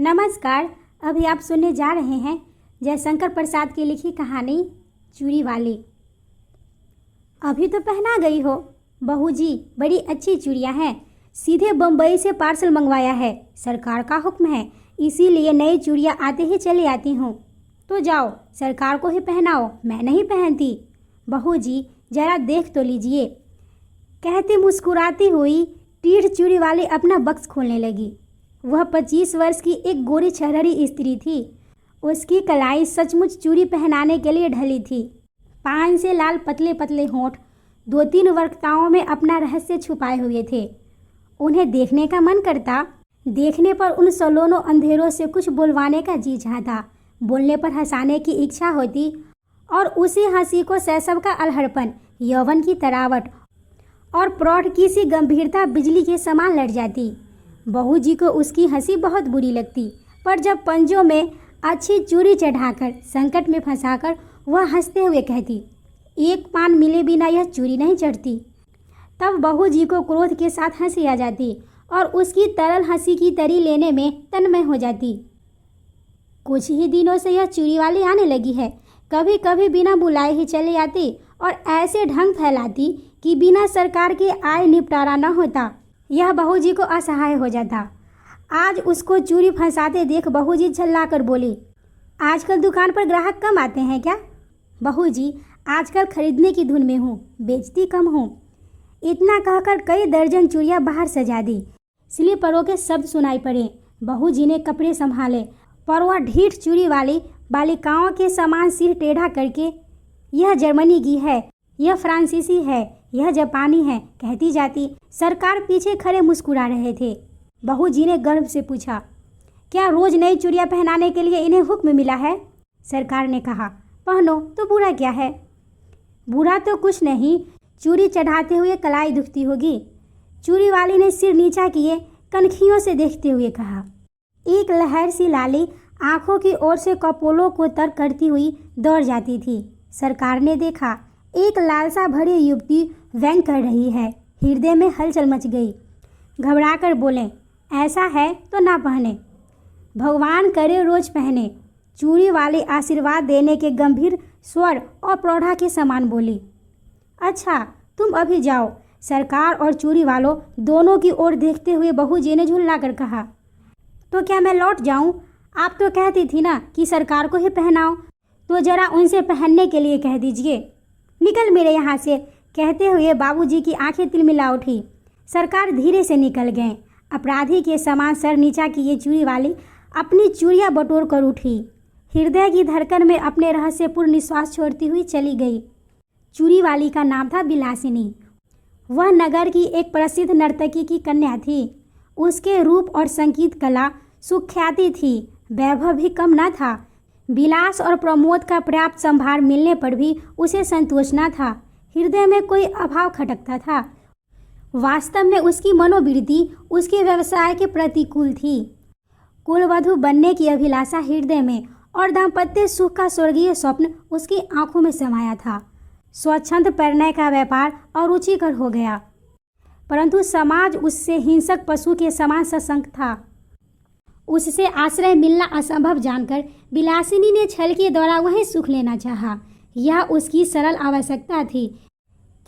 नमस्कार। अभी आप सुनने जा रहे हैं जयशंकर प्रसाद की लिखी कहानी चूड़ी वाली। अभी तो पहना गई हो। बहू जी, बड़ी अच्छी चूड़ियाँ हैं। सीधे बम्बई से पार्सल मंगवाया है। सरकार का हुक्म है, इसीलिए नई चूड़ियाँ आते ही चली आती हूँ। तो जाओ, सरकार को ही पहनाओ, मैं नहीं पहनती। बहू जी, जरा देख तो लीजिए। कहती मुस्कुराती हुई टीठ चूड़ी वाली अपना बक्स खोलने लगी। वह 25 वर्ष की एक गोरी छरहरी स्त्री थी। उसकी कलाई सचमुच चूड़ी पहनाने के लिए ढली थी। पान से लाल पतले पतले होंठ 2-3 वक्ताओं में अपना रहस्य छुपाए हुए थे। उन्हें देखने का मन करता। देखने पर उन सलोनों अंधेरों से कुछ बुलवाने का जी चाहता। बोलने पर हंसाने की इच्छा होती और उसी हंसी को शैशव का अलहड़पन, यौवन की तरावट और प्रौढ़ की सी गंभीरता बिजली के समान लड़ जाती। बहू जी को उसकी हंसी बहुत बुरी लगती, पर जब पंजों में अच्छी चूड़ी चढ़ाकर संकट में फंसाकर वह हंसते हुए कहती, एक पान मिले बिना यह चूड़ी नहीं चढ़ती, तब बहू जी को क्रोध के साथ हंसी आ जाती और उसकी तरल हंसी की तरी लेने में तन्मय हो जाती। कुछ ही दिनों से यह चूड़ी वाली आने लगी है। कभी कभी बिना बुलाए ही चली आती और ऐसे ढंग फैलाती कि बिना सरकार के आय निपटारा न होता। यह बहू जी को असहाय हो जाता। आज उसको चूड़ी फंसाते देख बहू जी झल्ला कर बोली, आजकल दुकान पर ग्राहक कम आते हैं क्या? बहू जी, आजकल खरीदने की धुन में हूँ, बेचती कम हूँ। इतना कहकर कई दर्जन चूड़ियाँ बाहर सजा दी। स्लीपरों के शब्द सुनाई पड़े। बहू जी ने कपड़े संभाले, पर वह ढीठ चूड़ी वाली बालिकाओं के समान सिर टेढ़ा करके, यह जर्मनी की है, यह फ्रांसीसी है, यह जापानी है कहती जाती। सरकार पीछे खड़े मुस्कुरा रहे थे। बहू जी ने गर्व से पूछा, क्या रोज नई चूड़ियाँ पहनाने के लिए इन्हें हुक्म मिला है? सरकार ने कहा, पहनो तो बुरा क्या है? बुरा तो कुछ नहीं, चूड़ी चढ़ाते हुए कलाई दुखती होगी। चूड़ी वाली ने सिर नीचा किए कनखियों से देखते हुए कहा। एक लहर सी लाली आंखों की ओर से कपोलों को तर करती हुई दौड़ जाती थी। सरकार ने देखा, एक लालसा भरी युवती व्यंग कर रही है। हृदय में हलचल मच गई। घबराकर बोले, ऐसा है तो ना पहने, भगवान करे रोज पहने। चूड़ी वाली आशीर्वाद देने के गंभीर स्वर और प्रौढ़ा के समान बोली। अच्छा, तुम अभी जाओ। सरकार और चूड़ी वालों दोनों की ओर देखते हुए बहू जी ने झुल्ला कर कहा, तो क्या मैं लौट जाऊं? आप तो कहती थी ना कि सरकार को ही पहनाओ, तो जरा उनसे पहनने के लिए कह दीजिए। निकल मेरे यहाँ से, कहते हुए बाबूजी की आंखें तिलमिला उठी। सरकार धीरे से निकल गए। अपराधी के समान सर नीचा किए चूड़ी वाली अपनी चूड़ियाँ बटोर कर उठी। हृदय की धड़कन में अपने रहस्यपूर्ण निश्वास छोड़ती हुई चली गई। चूड़ी वाली का नाम था बिलासिनी। वह नगर की एक प्रसिद्ध नर्तकी की कन्या थी। उसके रूप और संगीत कला सुख्याति थी, वैभव भी कम न था। विलास और प्रमोद का पर्याप्त संभार मिलने पर भी उसे संतोष न था। हृदय में कोई अभाव खटकता था। वास्तव में उसकी मनोवृत्ति उसके व्यवसाय के प्रतिकूल थी। कुलवधू बनने की अभिलाषा हृदय में और दाम्पत्य सुख का स्वर्गीय स्वप्न उसकी आंखों में समाया था। स्वच्छंद परिणय का व्यापार अरुचिकर हो गया, परंतु समाज उससे हिंसक पशु के समान सशंक था। उससे आश्रय मिलना असंभव जानकर बिलासिनी ने छल के द्वारा वहीं सुख लेना चाहा। यह उसकी सरल आवश्यकता थी,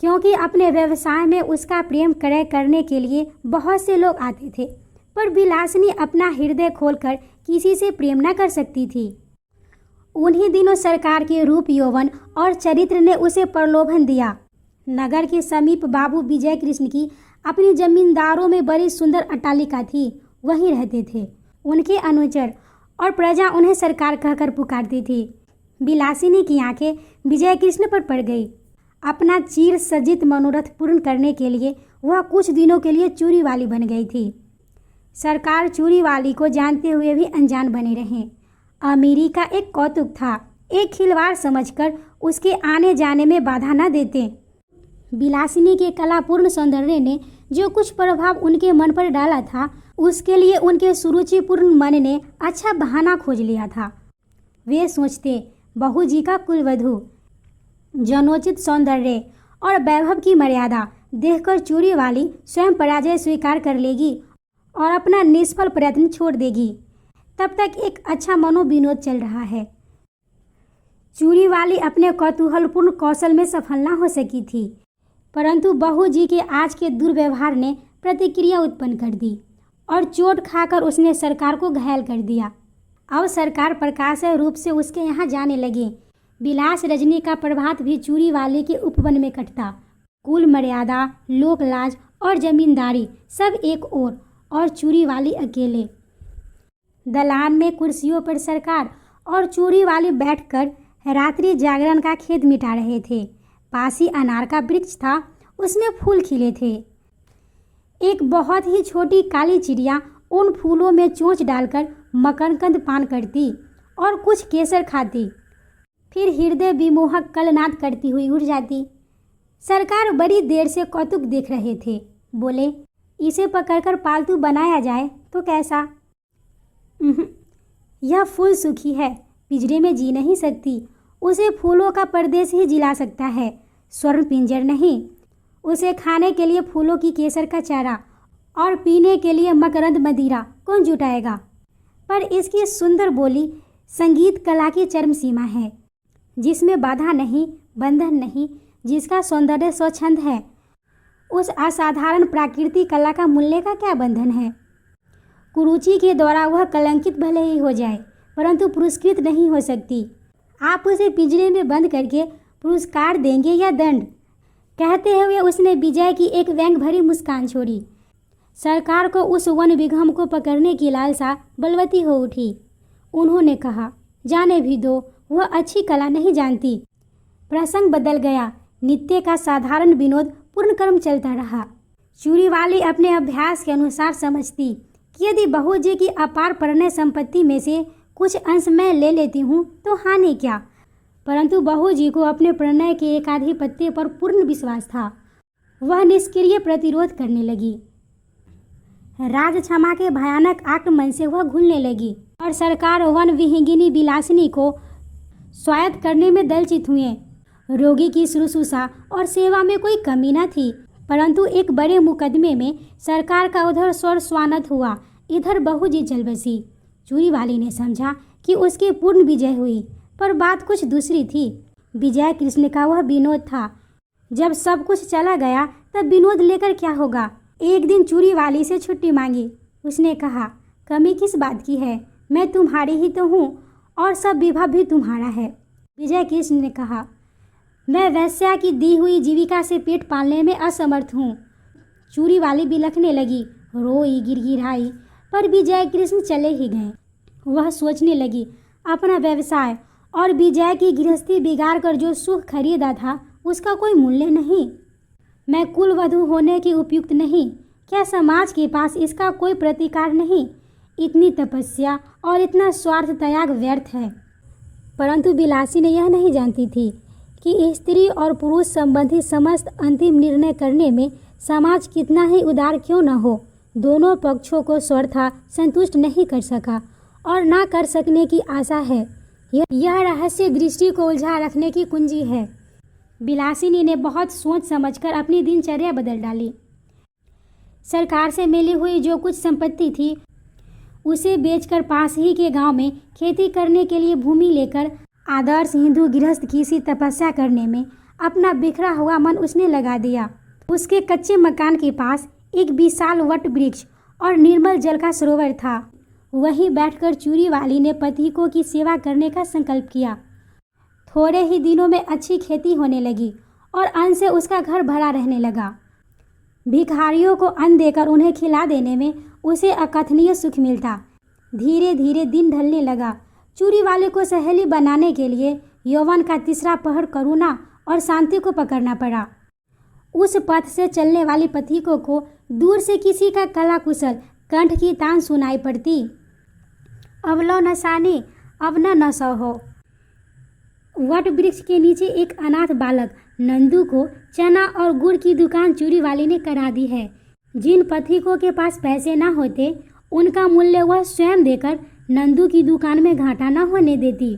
क्योंकि अपने व्यवसाय में उसका प्रेम क्रय करने के लिए बहुत से लोग आते थे, पर बिलासिनी अपना हृदय खोलकर किसी से प्रेम न कर सकती थी। उन्हीं दिनों सरकार के रूप, यौवन और चरित्र ने उसे प्रलोभन दिया। नगर के समीप बाबू विजय कृष्ण की अपनी जमींदारों में बड़ी सुंदर अट्टालिका थी, वहीं रहते थे। उनके अनुचर और प्रजा उन्हें सरकार कहकर पुकारती थी। बिलासिनी की आंखें विजय कृष्ण पर पड़ गई। अपना चीर सज्जित मनोरथ पूर्ण करने के लिए वह कुछ दिनों के लिए चूड़ी वाली बन गई थी। सरकार चूड़ी वाली को जानते हुए भी अनजान बने रहे। अमीरी का एक कौतुक था, एक खिलवाड़ समझकर उसके आने जाने में बाधा न देते। बिलासिनी के कलापूर्ण सौंदर्य ने जो कुछ प्रभाव उनके मन पर डाला था, उसके लिए उनके सुरुचिपूर्ण मन ने अच्छा बहाना खोज लिया था। वे सोचते, बहू जी का कुलवधू जनोचित सौंदर्य और वैभव की मर्यादा देखकर चूड़ी वाली स्वयं पराजय स्वीकार कर लेगी और अपना निष्फल प्रयत्न छोड़ देगी। तब तक एक अच्छा मनोविनोद चल रहा है। चूड़ी वाली अपने कौतूहलपूर्ण कौशल में सफल ना हो सकी थी, परंतु बहू जी के आज के दुर्व्यवहार ने प्रतिक्रिया उत्पन्न कर दी और चोट खाकर उसने सरकार को घायल कर दिया। अब सरकार प्रकाश्य रूप से उसके यहाँ जाने लगे। विलास रजनी का प्रभात भी चूड़ी वाले के उपवन में कटता। कुल मर्यादा, लोक लाज और जमींदारी सब एक ओर और चूड़ी वाली अकेले। दलान में कुर्सियों पर सरकार और चूड़ी वाली बैठकर रात्रि जागरण का खेद मिटा रहे थे। पास ही अनार का वृक्ष था, उसमें फूल खिले थे। एक बहुत ही छोटी काली चिड़िया उन फूलों में चोंच डालकर मकरकंद पान करती और कुछ केसर खाती, फिर हृदय विमोहक कलनाद करती हुई उड़ जाती। सरकार बड़ी देर से कौतुक देख रहे थे। बोले, इसे पकड़कर पालतू बनाया जाए तो कैसा? यह फूल सुखी है, पिंजरे में जी नहीं सकती। उसे फूलों का परदेश ही जिला सकता है, स्वर्ण पिंजर नहीं। उसे खाने के लिए फूलों की केसर का चारा और पीने के लिए मकरंद मदिरा कौन जुटाएगा? पर इसकी सुंदर बोली संगीत कला की चरम सीमा है, जिसमें बाधा नहीं, बंधन नहीं, जिसका सौंदर्य स्वच्छंद है। उस असाधारण प्राकृतिक कला का मूल्य का क्या बंधन है? कुरुचि के द्वारा वह कलंकित भले ही हो जाए, परंतु पुरस्कृत नहीं हो सकती। आप उसे पिंजरे में बंद करके पुरस्कार देंगे या दंड? कहते हुए उसने विजय की एक व्यंग भरी मुस्कान छोड़ी। सरकार को उस वन विघम को पकड़ने की लालसा बलवती हो उठी। उन्होंने कहा, जाने भी दो, वह अच्छी कला नहीं जानती। प्रसंग बदल गया। नित्य का साधारण विनोद पूर्ण क्रम चलता रहा। चूड़ी वाली अपने अभ्यास के अनुसार समझती कि यदि बहू जी की अपार परिणय संपत्ति में से कुछ अंश मैं ले लेती हूँ तो हानि क्या? परंतु बहू जी को अपने प्रणय के एकाधिपत्य पर पूर्ण विश्वास था। वह निष्क्रिय प्रतिरोध करने लगी। राज क्षमा के भयानक आक्रमण से वह घुलने लगी और सरकार वन विहंगिनी विलासिनी को स्वायत्त करने में दलचित हुए। रोगी की शुश्रूषा और सेवा में कोई कमी न थी, परंतु एक बड़े मुकदमे में सरकार का उधर स्वर स्वानत हुआ, इधर बहू जी चल बसी। चूड़ी वाली ने समझा कि उसकी पूर्ण विजय हुई, पर बात कुछ दूसरी थी। विजय कृष्ण का वह विनोद था। जब सब कुछ चला गया तब विनोद लेकर क्या होगा? एक दिन चूड़ी वाली से छुट्टी मांगी। उसने कहा, कमी किस बात की है? मैं तुम्हारी ही तो हूँ और सब विभव भी तुम्हारा है। विजय कृष्ण ने कहा, मैं वैश्या की दी हुई जीविका से पेट पालने में असमर्थ हूँ। चूड़ी वाली बिलखने लगी, रोई, गिड़गिड़ाई, पर विजय कृष्ण चले ही गए। वह सोचने लगी, अपना व्यवसाय और विजय की गृहस्थी बिगाड़ कर जो सुख खरीदा था उसका कोई मूल्य नहीं। मैं कुलवधू होने की उपयुक्त नहीं। क्या समाज के पास इसका कोई प्रतिकार नहीं? इतनी तपस्या और इतना स्वार्थ त्याग व्यर्थ है। परंतु विलासिनी यह नहीं जानती थी कि स्त्री और पुरुष संबंधी समस्त अंतिम निर्णय करने में समाज कितना ही उदार क्यों न हो, दोनों पक्षों को स्वतः संतुष्ट नहीं कर सका और ना कर सकने की आशा है। यह रहस्य दृष्टि को उलझा रखने की कुंजी है। विलासिनी ने बहुत सोच समझकर अपनी दिनचर्या बदल डाली। सरकार से मिली हुई जो कुछ संपत्ति थी उसे बेचकर पास ही के गांव में खेती करने के लिए भूमि लेकर आदर्श हिंदू गृहस्थ की सी तपस्या करने में अपना बिखरा हुआ मन उसने लगा दिया। उसके कच्चे मकान के पास एक विशाल वट वृक्ष और निर्मल जल का सरोवर था। वहीं बैठकर चूड़ी वाली ने पथिकों की सेवा करने का संकल्प किया। थोड़े ही दिनों में अच्छी खेती होने लगी और अन्न से उसका घर भरा रहने लगा। भिखारियों को अन्न देकर उन्हें खिला देने में उसे अकथनीय सुख मिलता। धीरे धीरे दिन ढलने लगा। चूड़ी वाले को सहेली बनाने के लिए यौवन का तीसरा पहर करुणा और शांति को पकड़ना पड़ा। उस पथ से चलने वाली पथिकों को दूर से किसी का कला कुशल कंठ की तान सुनाई पड़ती। अब लो नसानी, अब न नशा हो। वट वृक्ष के नीचे एक अनाथ बालक नंदू को चना और गुड़ की दुकान चूड़ी वाली ने करा दी है। जिन पथिकों के पास पैसे ना होते उनका मूल्य वह स्वयं देकर नंदू की दुकान में घाटा न होने देती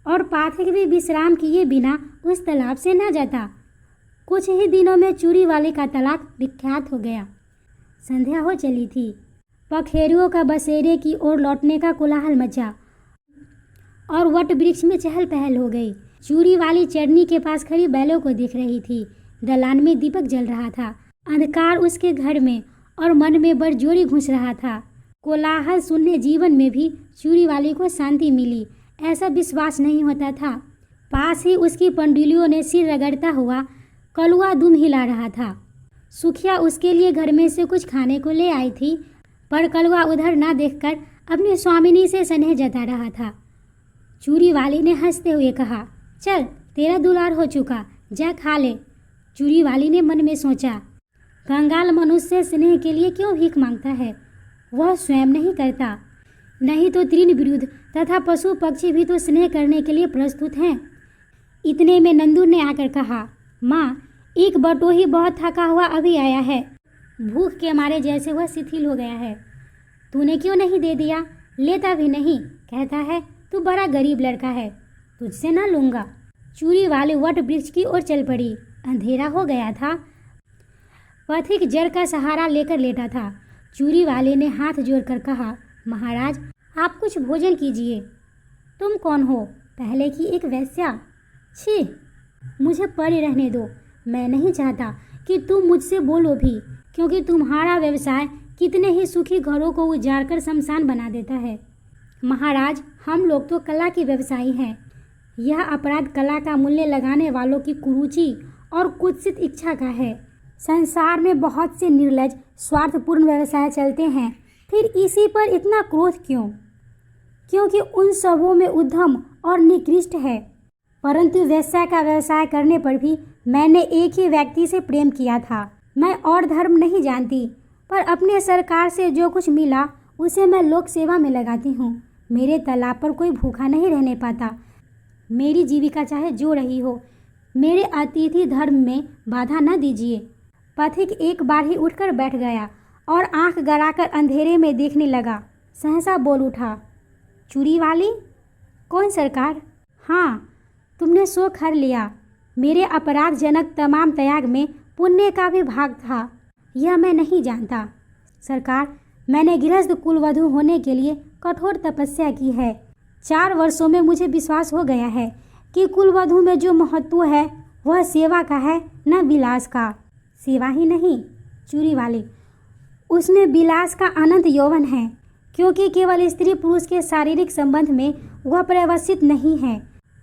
और पाठक भी विश्राम किए बिना उस तालाब से न जाता। कुछ ही दिनों में चूड़ी वाले का तलाक विख्यात हो गया। संध्या हो चली थी, पखेरुओं का बसेरे की ओर लौटने का कोलाहल मचा और वट वृक्ष में चहल पहल हो गई। चूड़ी वाली चरनी के पास खड़ी बैलों को देख रही थी। दलान में दीपक जल रहा था। अंधकार उसके घर में और मन में बड़जोरी घुस रहा था। कोलाहल सुनने जीवन में भी चूड़ी वाली को शांति मिली, ऐसा विश्वास नहीं होता था। पास ही उसकी पंडुलियों ने सिर रगड़ता हुआ कलुआ दुम हिला रहा था। सुखिया उसके लिए घर में से कुछ खाने को ले आई थी, पर कलुआ उधर ना देखकर अपनी स्वामिनी से स्नेह जता रहा था। चूड़ी वाली ने हंसते हुए कहा, चल तेरा दुलार हो चुका, जा खा ले। चूड़ी वाली ने मन में सोचा, कंगाल मनुष्य स्नेह के लिए क्यों भीख मांगता है? वह स्वयं नहीं करता, नहीं तो तृण विरुद्ध तथा पशु पक्षी भी तो स्नेह करने के लिए प्रस्तुत हैं। इतने में नंदू ने आकर कहा, माँ, एक बटोही बहुत थका हुआ अभी आया है, भूख के मारे जैसे वह शिथिल हो गया है। तूने क्यों नहीं दे दिया? लेता भी नहीं, कहता है तू बड़ा गरीब लड़का है, तुझसे ना लूँगा। चूड़ी वाले वट वृक्ष की ओर चल पड़ी। अंधेरा हो गया था। पथिक जड़ का सहारा लेकर लेटा था। चूड़ी वाले ने हाथ जोड़कर कहा, महाराज, आप कुछ भोजन कीजिए। तुम कौन हो? पहले की एक वेश्या। छी, मुझे पड़े रहने दो। मैं नहीं चाहता कि तुम मुझसे बोलो भी, क्योंकि तुम्हारा व्यवसाय कितने ही सुखी घरों को उजाड़कर शमशान बना देता है। महाराज, हम लोग तो कला के व्यवसायी हैं। यह अपराध कला का मूल्य लगाने वालों की कुरुचि और कुत्सित इच्छा का है। संसार में बहुत से निर्लज स्वार्थपूर्ण व्यवसाय चलते हैं, फिर इसी पर इतना क्रोध क्यों? क्योंकि उन सबों में उद्यम और निकृष्ट है। परंतु वेश्या का व्यवसाय करने पर भी मैंने एक ही व्यक्ति से प्रेम किया था। मैं और धर्म नहीं जानती, पर अपने सरकार से जो कुछ मिला उसे मैं लोक सेवा में लगाती हूँ। मेरे तालाब पर कोई भूखा नहीं रहने पाता। मेरी जीविका चाहे जो रही हो, मेरे अतिथि धर्म में बाधा न दीजिए। पथिक एक बार ही उठकर बैठ गया और आंख गड़ाकर अंधेरे में देखने लगा। सहसा बोल उठा, चूड़ी वाली? कौन सरकार? हाँ, तुमने शोक हर लिया। मेरे अपराधजनक तमाम त्याग में पुण्य का भी भाग था, यह मैं नहीं जानता। सरकार, मैंने गृहस्थ कुलवधू होने के लिए कठोर तपस्या की है। 4 वर्षों में मुझे विश्वास हो गया है कि कुलवधू में जो महत्व है वह सेवा का है, न विलास का। सेवा ही नहीं चूड़ी वाली, उसमें विलास का अनंत यौवन है, क्योंकि केवल स्त्री पुरुष के शारीरिक संबंध में वह पर्यवसित नहीं है।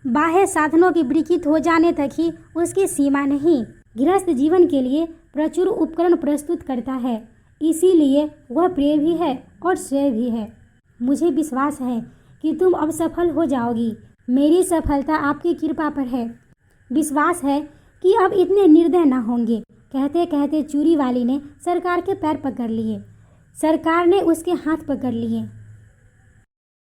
बाह्य साधनों की विकृत हो जाने तक ही उसकी सीमा नहीं। गृहस्थ जीवन के लिए प्रचुर उपकरण प्रस्तुत करता है, इसीलिए वह प्रिय भी है और श्रेय भी है। मुझे विश्वास है कि तुम अब सफल हो जाओगी। मेरी सफलता आपकी कृपा पर है। विश्वास है कि अब इतने निर्दय न होंगे। कहते कहते चूड़ी वाली ने सरकार के पैर पकड़ लिए। सरकार ने उसके हाथ पकड़ लिए।